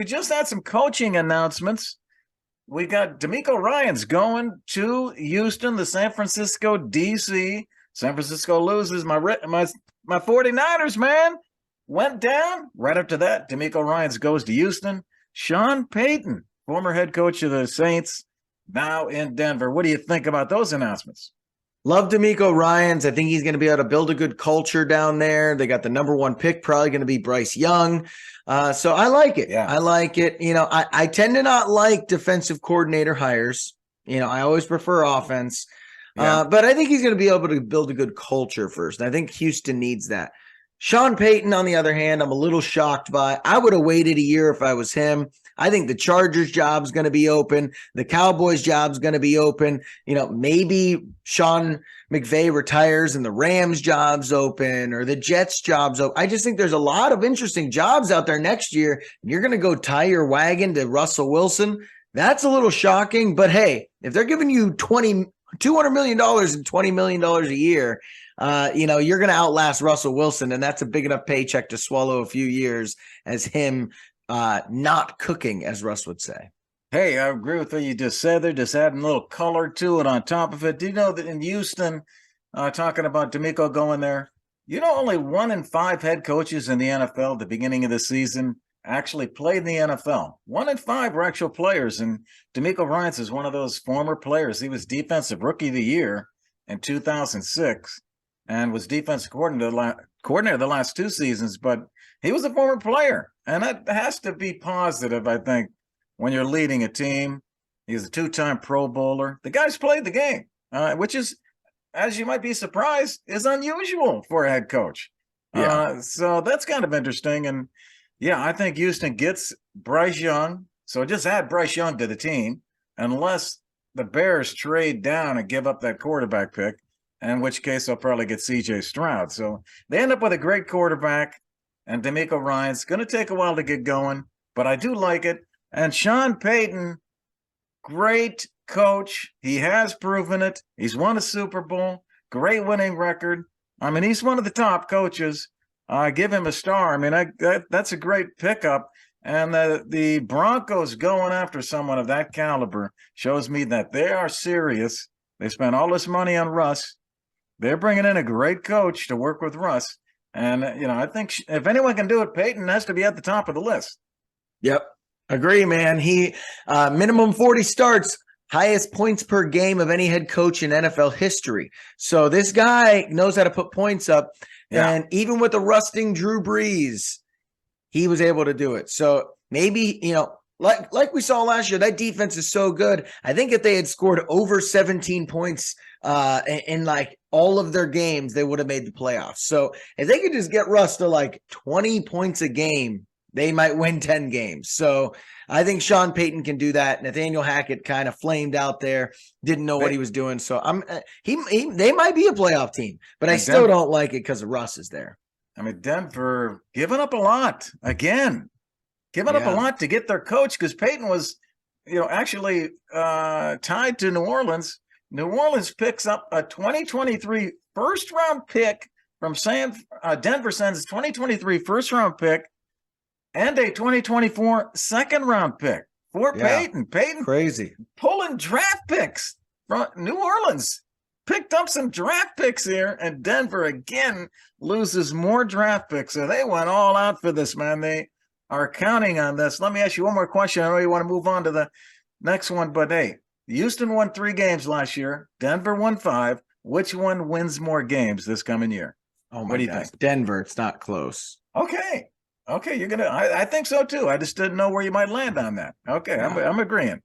We just had some coaching announcements. We got D'Amico Ryans going to Houston, the San Francisco DC. San Francisco loses. My 49ers, man, went down. Right after that, D'Amico Ryans goes to Houston. Sean Payton, former head coach of the Saints, now in Denver. What do you think about those announcements? Love D'Amico Ryans. I think he's going to be able to build a good culture down there. They got the number one pick, probably going to be Bryce Young. So I like it. Yeah. I like it. I tend to not like defensive coordinator hires. I always prefer offense. Yeah. But I think he's going to be able to build a good culture first. And I think Houston needs that. Sean Payton, on the other hand, I'm a little shocked by. I would have waited a year if I was him. I think the Chargers job's going to be open. The Cowboys job's going to be open. Maybe Sean McVay retires and the Rams job's open or the Jets job's open. I just think there's a lot of interesting jobs out there next year. And you're going to go tie your wagon to Russell Wilson. That's a little shocking. But hey, if they're giving you $200 million and $20 million a year, you're going to outlast Russell Wilson. And that's a big enough paycheck to swallow a few years as him not cooking, as Russ would say. Hey, I agree with what you just said there. Just adding a little color to it on top of it. Do you know that in Houston, talking about D'Amico going there, only 1 in 5 head coaches in the NFL at the beginning of the season actually played in the NFL. 1 in 5 were actual players, and D'Amico Ryans is one of those former players. He was Defensive Rookie of the Year in 2006 and was defensive coordinator the last 2 seasons, but he was a former player, and that has to be positive, I think, when you're leading a team. He's a 2-time Pro Bowler. The guy's played the game, which is, as you might be surprised, is unusual for a head coach. Yeah. So that's kind of interesting. And, yeah, I think Houston gets Bryce Young. So just add Bryce Young to the team, unless the Bears trade down and give up that quarterback pick, in which case they'll probably get C.J. Stroud. So they end up with a great quarterback. And D'Amico Ryans, going to take a while to get going, but I do like it. And Sean Payton, great coach. He has proven it. He's won a Super Bowl, great winning record. I mean, he's one of the top coaches. I give him a star. I mean, that's a great pickup. And the Broncos going after someone of that caliber shows me that they are serious. They spent all this money on Russ. They're bringing in a great coach to work with Russ. And, I think if anyone can do it, Peyton has to be at the top of the list. Yep. Agree, man. He minimum 40 starts, highest points per game of any head coach in NFL history. So this guy knows how to put points up. Yeah. And even with the rusting Drew Brees, he was able to do it. So maybe, like we saw last year, that defense is so good. I think if they had scored over 17 points in like all of their games, they would have made the playoffs. So if they could just get Russ to like 20 points a game, they might win 10 games. So I think Sean Payton can do that. Nathaniel Hackett kind of flamed out there, didn't know what he was doing. So they might be a playoff team, but I still don't like it because Russ is there. I mean, Denver giving up a lot again, giving up a lot to get their coach, because Payton was, actually tied to New Orleans. New Orleans picks up a 2023 first-round pick from Denver sends 2023 first-round pick and a 2024 second-round pick for Payton. Payton crazy pulling draft picks from New Orleans. Picked up some draft picks here, and Denver again loses more draft picks. So they went all out for this, man. They are counting on this. Let me ask you one more question. I know you want to move on to the next one, but hey, Houston won 3 games last year. Denver won 5. Which one wins more games this coming year? Oh, what do you think? Denver. It's not close. Okay. You're gonna. I think so too. I just didn't know where you might land on that. Okay, yeah. I'm agreeing.